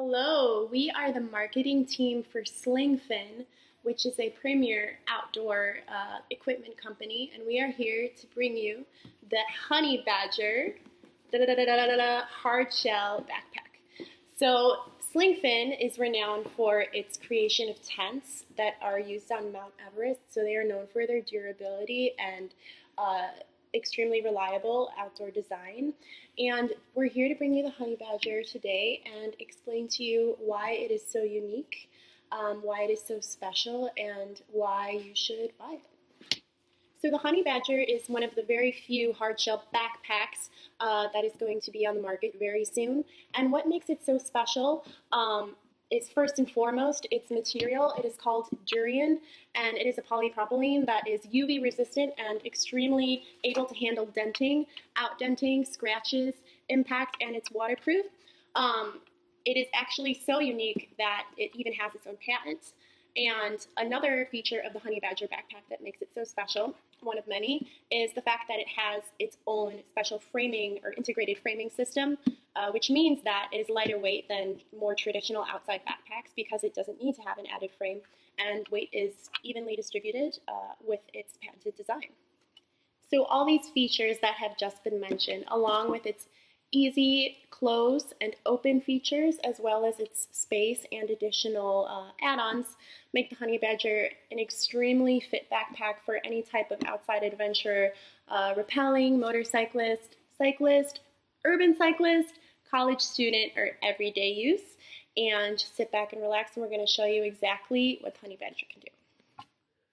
Hello, we are the marketing team for Slingfin, which is a premier outdoor equipment company, and we are here to bring you the Honey Badger hard shell backpack. So Slingfin is renowned for its creation of tents that are used on Mount Everest, so they are known for their durability and extremely reliable outdoor design. And we're here to bring you the Honey Badger today and explain to you why it is so unique, why it is so special, and why you should buy it. So the Honey Badger is one of the very few hardshell backpacks that is going to be on the market very soon. And what makes it so special is first and foremost its material. It is called durian, and it is a polypropylene that is UV resistant and extremely able to handle denting, outdenting, scratches, impact, and it's waterproof. It is actually so unique that it even has its own patent. And another feature of the Honey Badger backpack that makes it so special, one of many, is the fact that it has its own special framing or integrated framing system, which means that it is lighter weight than more traditional outside backpacks because it doesn't need to have an added frame, and weight is evenly distributed with its patented design. So all these features that have just been mentioned, along with its easy close and open features, as well as its space and additional add-ons, make the Honey Badger an extremely fit backpack for any type of outside adventure, rappelling, motorcyclist, cyclist, urban cyclist, college student, or everyday use. And just sit back and relax, and we're going to show you exactly what the Honey Badger can do.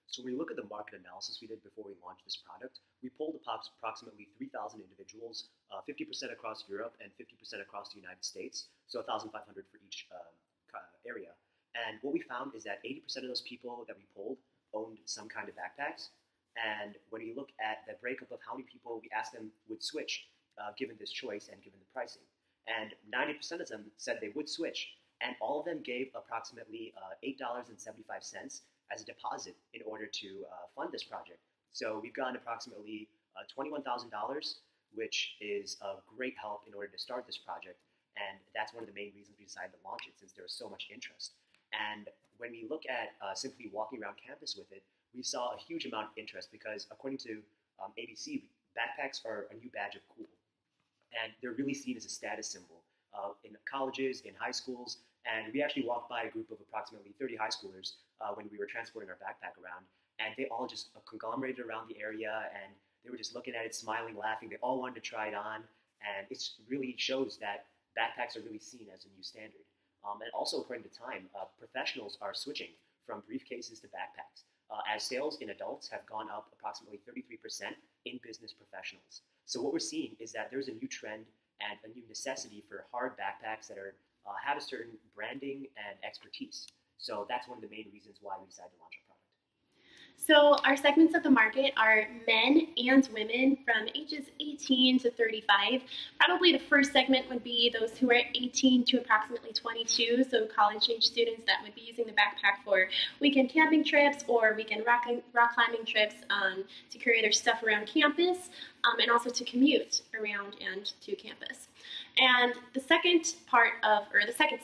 So when we look at the market analysis we did before we launched this product, we polled approximately 3,000 individuals, 50% across Europe and 50% across the United States, so 1,500 for each area. And what we found is that 80% of those people that we polled owned some kind of backpacks. And when you look at the breakup of how many people we asked them would switch given this choice and given the pricing, and 90% of them said they would switch, and all of them gave approximately $8.75 as a deposit in order to fund this project. So we've gotten approximately $21,000, which is a great help in order to start this project. And that's one of the main reasons we decided to launch it, since there was so much interest. And when we look at simply walking around campus with it, we saw a huge amount of interest because according to ABC, backpacks are a new badge of cool. And they're really seen as a status symbol in colleges, in high schools. And we actually walked by a group of approximately 30 high schoolers when we were transporting our backpack around, and they all just conglomerated around the area, and they were just looking at it, smiling, laughing. They all wanted to try it on, and it really shows that backpacks are really seen as a new standard. And also, according to Time, professionals are switching from briefcases to backpacks, as sales in adults have gone up approximately 33% in business professionals. So what we're seeing is that there's a new trend and a new necessity for hard backpacks that are have a certain branding and expertise. So that's one of the main reasons why we decided to launch our product. So our segments of the market are men and women from ages 18 to 35. Probably the first segment would be those who are 18 to approximately 22, so college-age students that would be using the backpack for weekend camping trips or weekend rock climbing trips to carry their stuff around campus, and also to commute around and to campus. And the second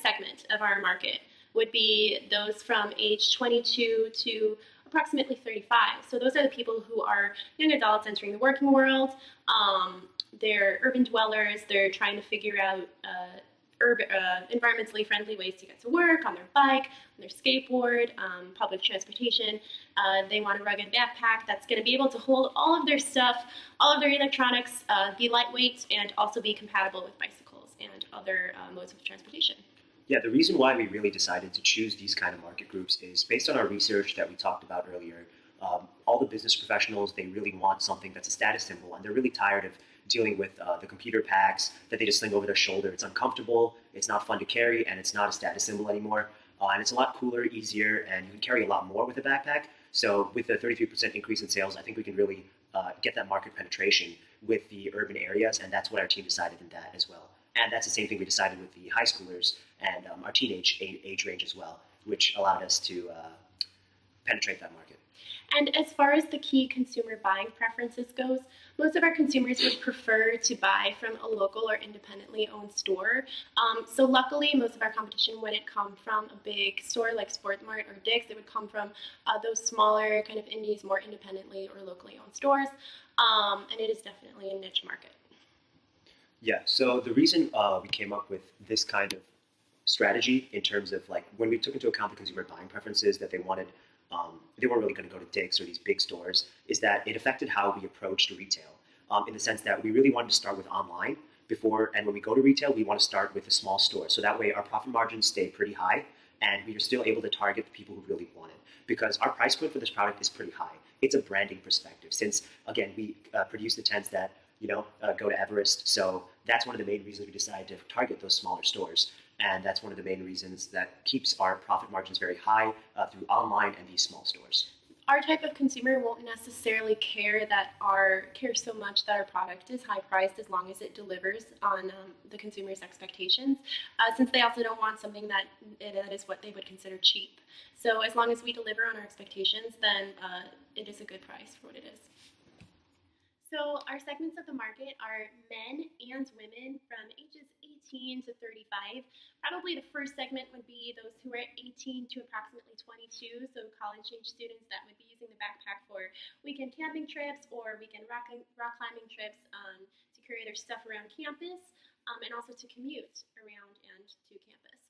segment of our market would be those from age 22 to approximately 35. So those are the people who are young adults entering the working world. They're urban dwellers. They're trying to figure out environmentally friendly ways to get to work on their bike, on their skateboard, public transportation. They want a rugged backpack that's going to be able to hold all of their stuff, all of their electronics, be lightweight, and also be compatible with bicycles and other modes of transportation. Yeah, the reason why we really decided to choose these kind of market groups is based on our research that we talked about earlier. All the business professionals, they really want something that's a status symbol, and they're really tired of dealing with the computer packs that they just sling over their shoulder. It's uncomfortable, it's not fun to carry, and it's not a status symbol anymore. And it's a lot cooler, easier, and you can carry a lot more with a backpack. So with the 33% increase in sales, I think we can really get that market penetration with the urban areas, and that's what our team decided in that as well. And that's the same thing we decided with the high schoolers and our teenage age range as well, which allowed us to penetrate that market. And as far as the key consumer buying preferences goes, most of our consumers would prefer to buy from a local or independently owned store. So luckily, most of our competition wouldn't come from a big store like Sportmart or Dick's. It would come from those smaller kind of indies, more independently or locally owned stores. And it is definitely a niche market. Yeah, so the reason we came up with this kind of strategy in terms of like when we took into account the consumer buying preferences that they wanted, they weren't really going to go to Dick's or these big stores, is that it affected how we approached retail in the sense that we really wanted to start with online before, and when we go to retail, we want to start with a small store. So that way our profit margins stay pretty high and we are still able to target the people who really want it because our price point for this product is pretty high. It's a branding perspective since, again, we produce the tents that go to Everest. So that's one of the main reasons we decided to target those smaller stores. And that's one of the main reasons that keeps our profit margins very high through online and these small stores. Our type of consumer won't necessarily care so much that our product is high priced as long as it delivers on the consumer's expectations, since they also don't want something that is what they would consider cheap. So as long as we deliver on our expectations, then it is a good price for what it is. So our segments of the market are men and women from ages 18 to 35. Probably the first segment would be those who are 18 to approximately 22, so college-age students that would be using the backpack for weekend camping trips or weekend rock climbing trips to carry their stuff around campus and also to commute around and to campus.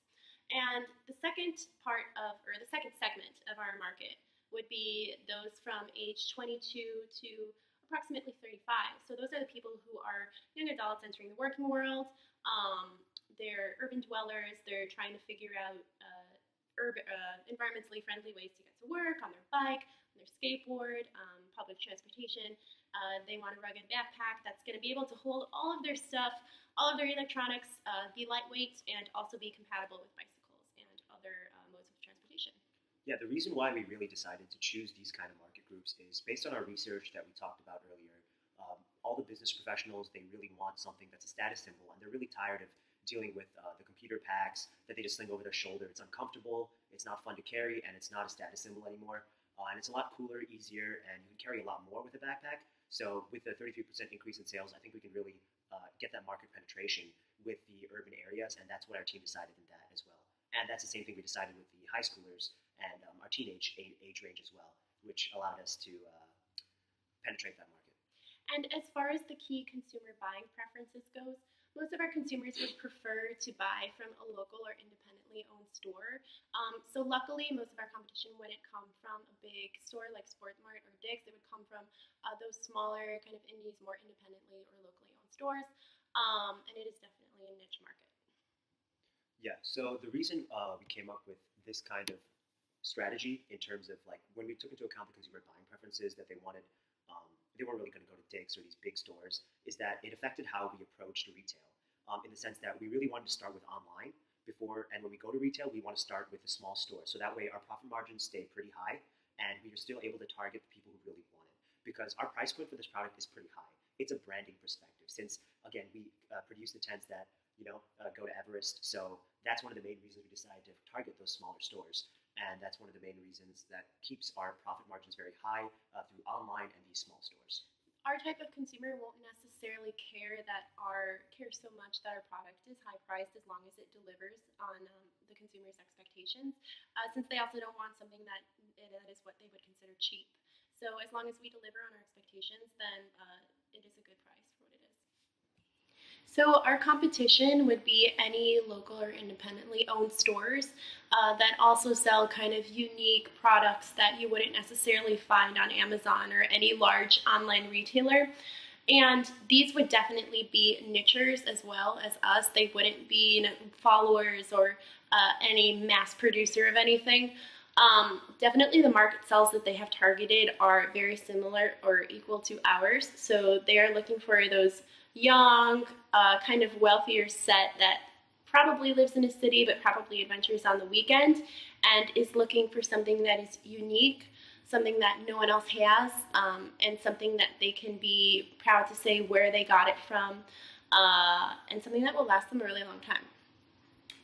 And the second segment of our market would be those from age 22 to approximately 35. So those are the people who are young adults entering the working world. They're urban dwellers. They're trying to figure out environmentally friendly ways to get to work on their bike, on their skateboard, public transportation. They want a rugged backpack that's going to be able to hold all of their stuff, all of their electronics, be lightweight, and also be compatible with bicycles and other modes of transportation. Yeah, the reason why we really decided to choose these kind of market groups is based on our research that we talked about earlier. All the business professionals, they really want something that's a status symbol, and they're really tired of dealing with the computer packs that they just sling over their shoulder. It's uncomfortable, it's not fun to carry, and it's not a status symbol anymore. And it's a lot cooler, easier, and you can carry a lot more with a backpack. So with the 33% increase in sales, I think we can really get that market penetration with the urban areas, and that's what our team decided in that as well. And that's the same thing we decided with the high schoolers and our teenage age range as well, which allowed us to penetrate that market. And as far as the key consumer buying preferences goes, most of our consumers would prefer to buy from a local or independently owned store. So luckily, most of our competition wouldn't come from a big store like Sportmart or Dick's. It would come from those smaller kind of indies, more independently or locally owned stores. And it is definitely a niche market. Yeah, so the reason we came up with this kind of strategy in terms of like when we took into account the consumer buying preferences that they wanted, they weren't really going to go to Dick's or these big stores, is that it affected how we approached retail in the sense that we really wanted to start with online before, and when we go to retail, we want to start with a small store. So that way our profit margins stay pretty high and we are still able to target the people who really want it because our price point for this product is pretty high. It's a branding perspective since, again, we produce the tents that go to Everest. So that's one of the main reasons we decided to target those smaller stores. And that's one of the main reasons that keeps our profit margins very high through online and these small stores. Our type of consumer won't necessarily care so much that our product is high priced as long as it delivers on the consumer's expectations, since they also don't want something that is what they would consider cheap. So as long as we deliver on our expectations, then it is a good price for what it is. So our competition would be any local or independently owned stores that also sell kind of unique products that you wouldn't necessarily find on Amazon or any large online retailer. And these would definitely be nichers as well as us. They wouldn't be followers or any mass producer of anything. Definitely the market cells that they have targeted are very similar or equal to ours. So they are looking for those young, kind of wealthier set that probably lives in a city but probably adventures on the weekend and is looking for something that is unique, something that no one else has, and something that they can be proud to say where they got it from, and something that will last them a really long time.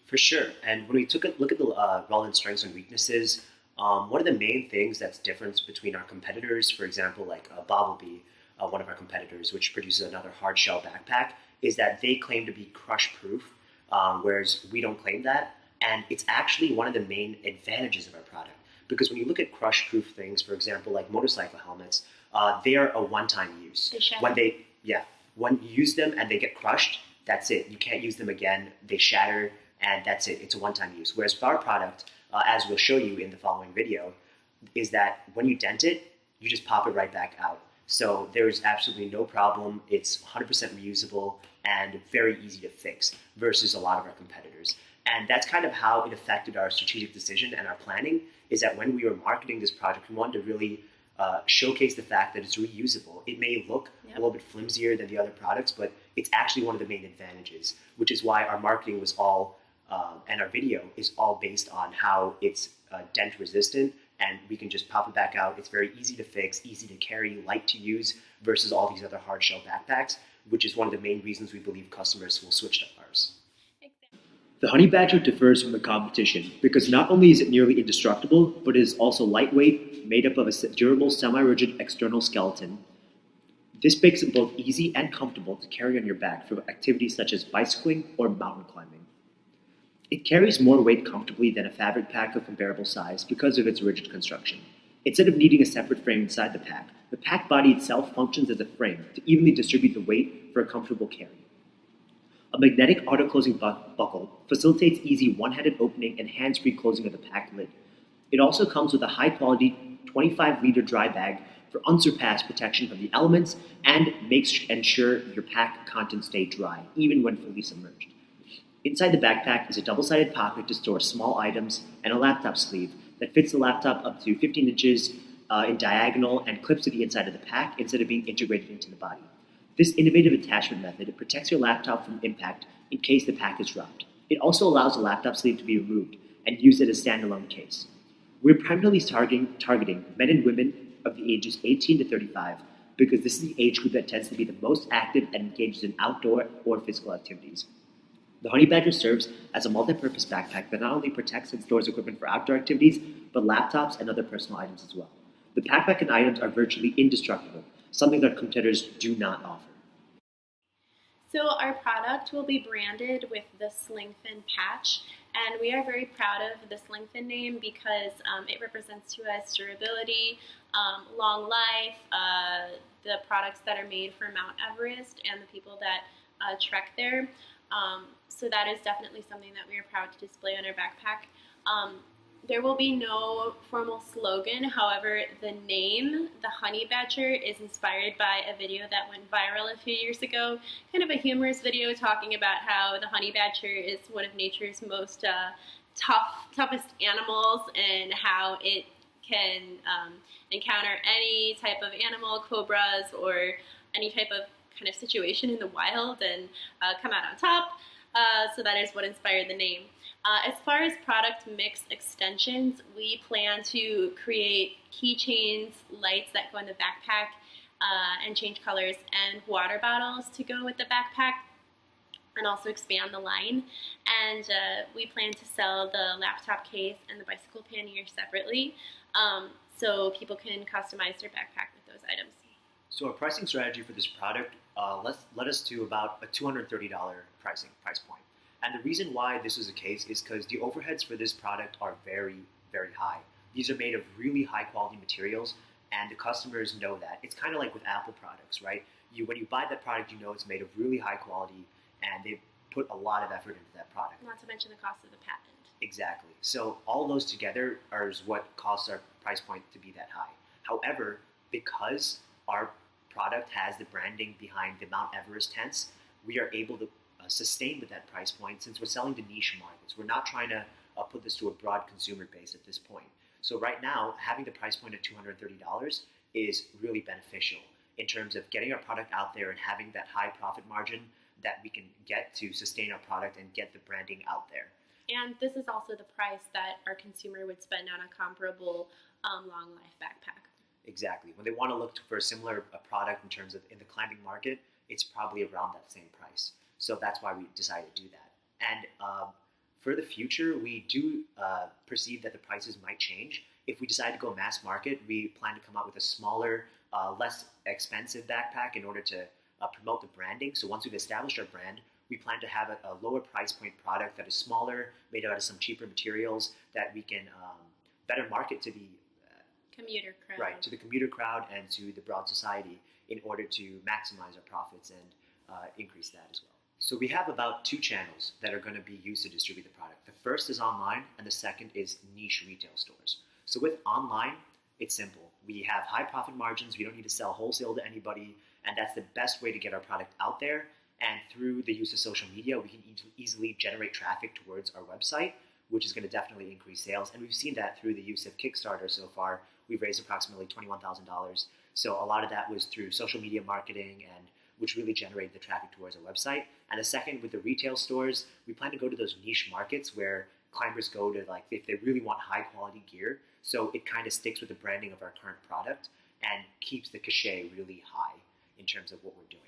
For sure. And when we took a look at the relevant strengths and weaknesses One of the main things that's different between our competitors, for example, like Bobblebee, one of our competitors, which produces another hard shell backpack, is that they claim to be crush proof, whereas we don't claim that. And it's actually one of the main advantages of our product. Because when you look at crush proof things, for example, like motorcycle helmets, they are a one-time use. When you use them and they get crushed, that's it. You can't use them again. They shatter, and that's it. It's a one-time use. Whereas our product, as we'll show you in the following video, is that when you dent it, you just pop it right back out. So there's absolutely no problem. It's 100% reusable and very easy to fix versus a lot of our competitors. And that's kind of how it affected our strategic decision and our planning, is that when we were marketing this project, we wanted to really showcase the fact that it's reusable. It may look a little bit flimsier than the other products, but it's actually one of the main advantages, which is why our marketing was all, and our video is all based on how it's dent resistant, and we can just pop it back out. It's very easy to fix, easy to carry, light to use, versus all these other hard shell backpacks, which is one of the main reasons we believe customers will switch to ours. The Honey Badger differs from the competition because not only is it nearly indestructible, but it is also lightweight, made up of a durable semi-rigid external skeleton. This makes it both easy and comfortable to carry on your back for activities such as bicycling or mountain climbing. It carries more weight comfortably than a fabric pack of comparable size because of its rigid construction. Instead of needing a separate frame inside the pack body itself functions as a frame to evenly distribute the weight for a comfortable carry. A magnetic auto-closing buckle facilitates easy one-handed opening and hands-free closing of the pack lid. It also comes with a high-quality 25-liter dry bag for unsurpassed protection from the elements and ensure your pack contents stay dry, even when fully submerged. Inside the backpack is a double-sided pocket to store small items and a laptop sleeve that fits the laptop up to 15 inches in diagonal and clips to the inside of the pack instead of being integrated into the body. This innovative attachment method protects your laptop from impact in case the pack is dropped. It also allows the laptop sleeve to be removed and used as a standalone case. We're primarily targeting men and women of the ages 18 to 35 because this is the age group that tends to be the most active and engaged in outdoor or physical activities. The Honey Badger serves as a multi-purpose backpack that not only protects and stores equipment for outdoor activities, but laptops and other personal items as well. The backpack and items are virtually indestructible, something that competitors do not offer. So our product will be branded with the SlingFin patch, and we are very proud of the SlingFin name because it represents to us durability, long life, the products that are made for Mount Everest and the people that trek there. So that is definitely something that we are proud to display on our backpack. There will be no formal slogan. However, the name, the Honey Badger, is inspired by a video that went viral a few years ago. Kind of a humorous video talking about how the Honey Badger is one of nature's most toughest animals and how it can encounter any type of animal, cobras, or any type of kind of situation in the wild and come out on top. So that is what inspired the name. As far as product mix extensions, we plan to create keychains, lights that go in the backpack, and change colors, and water bottles to go with the backpack, and also expand the line. And we plan to sell the laptop case and the bicycle pannier separately, so people can customize their backpack with those items. So our pricing strategy for this product led us to about a $230 price point. And the reason why this is the case is because the overheads for this product are very, very high. These are made of really high quality materials, and the customers know that. It's kind of like with Apple products, right? When you buy that product, you know it's made of really high quality, and they put a lot of effort into that product. Not to mention the cost of the patent. Exactly. So all those together is what causes our price point to be that high. However, because our product has the branding behind the Mount Everest tents, we are able to sustain with that price point since we're selling to niche markets. We're not trying to put this to a broad consumer base at this point. So right now, having the price point of $230 is really beneficial in terms of getting our product out there and having that high profit margin that we can get to sustain our product and get the branding out there. And this is also the price that our consumer would spend on a comparable long life backpack. Exactly. When they want to look for a similar product in terms of in the climbing market, it's probably around that same price. So that's why we decided to do that. And for the future, we do perceive that the prices might change if we decide to go mass market, we plan to come out with a smaller, less expensive backpack in order to promote the branding. So once we've established our brand, we plan to have a lower price point product that is smaller, made out of some cheaper materials that we can better market to the commuter crowd. Right, to the commuter crowd and to the broad society in order to maximize our profits and increase that as well. So we have about 2 channels that are going to be used to distribute the product. The first is online, and the second is niche retail stores. So with online, it's simple. We have high profit margins. We don't need to sell wholesale to anybody, and that's the best way to get our product out there. And through the use of social media, we can easily generate traffic towards our website, which is going to definitely increase sales. And we've seen that through the use of Kickstarter so far. We've raised approximately $21,000. So a lot of that was through social media marketing, and which really generated the traffic towards our website. And the second, with the retail stores, we plan to go to those niche markets where climbers go to, like, if they really want high quality gear. So it kind of sticks with the branding of our current product and keeps the cachet really high in terms of what we're doing.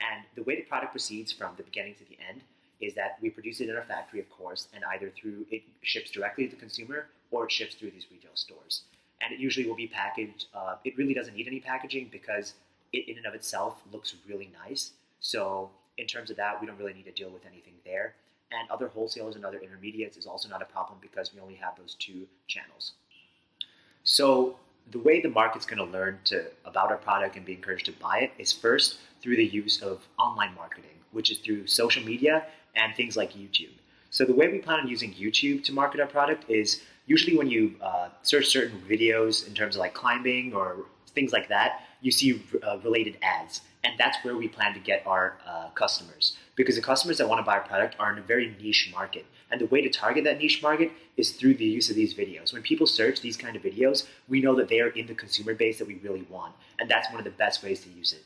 And the way the product proceeds from the beginning to the end is that we produce it in our factory, of course, and either through it ships directly to the consumer or it ships through these retail stores. And it usually will be packaged. It really doesn't need any packaging because it in and of itself looks really nice. So in terms of that, we don't really need to deal with anything there. And other wholesalers and other intermediates is also not a problem because we only have those 2 channels. So the way the market's going to learn about our product and be encouraged to buy it is first through the use of online marketing, which is through social media and things like YouTube. So the way we plan on using YouTube to market our product is usually when you search certain videos in terms of like climbing or things like that, you see related ads. And that's where we plan to get our customers. Because the customers that want to buy our product are in a very niche market. And the way to target that niche market is through the use of these videos. When people search these kind of videos, we know that they are in the consumer base that we really want. And that's one of the best ways to use it.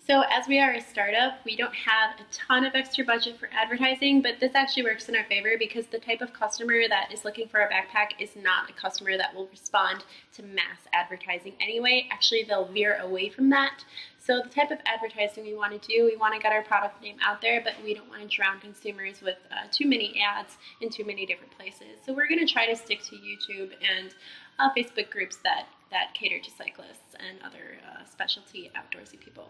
So as we are a startup, we don't have a ton of extra budget for advertising, but this actually works in our favor because the type of customer that is looking for a backpack is not a customer that will respond to mass advertising anyway. Actually, they'll veer away from that. So the type of advertising we want to do, we want to get our product name out there, but we don't want to drown consumers with too many ads in too many different places. So we're going to try to stick to YouTube and Facebook groups that cater to cyclists and other specialty outdoorsy people.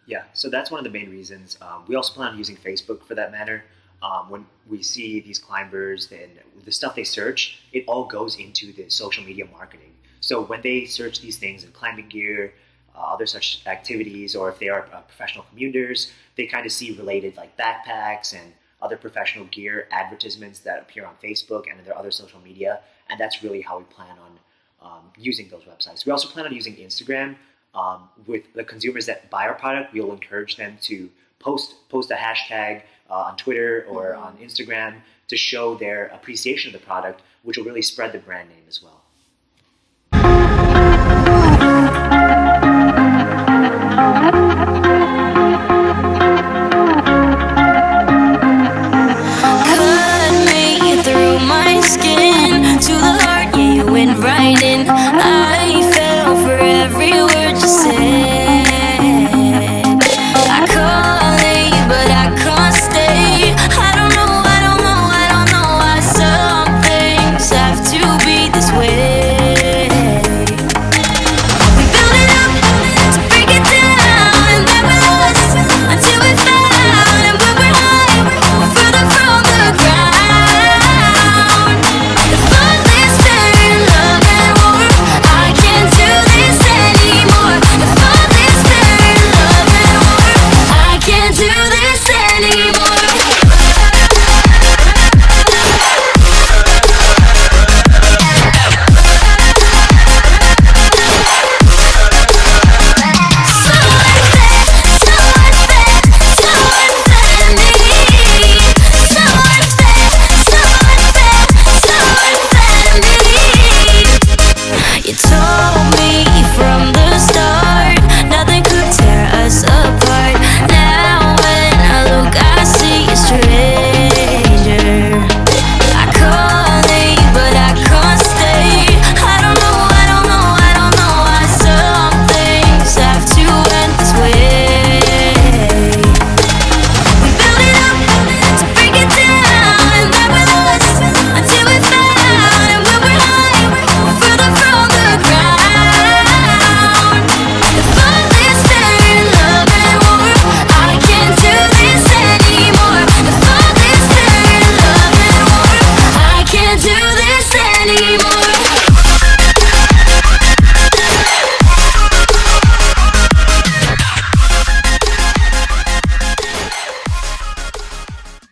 Yeah, so that's one of the main reasons. We also plan on using Facebook for that matter. When we see these climbers and the stuff they search, it all goes into the social media marketing. So when they search these things in climbing gear, other such activities, or if they are professional commuters, they kind of see related like backpacks and other professional gear advertisements that appear on Facebook and in their other social media. And that's really how we plan on using those websites. We also plan on using Instagram. With the consumers that buy our product, we'll encourage them to post a hashtag on Twitter or on Instagram to show their appreciation of the product, which will really spread the brand name as well.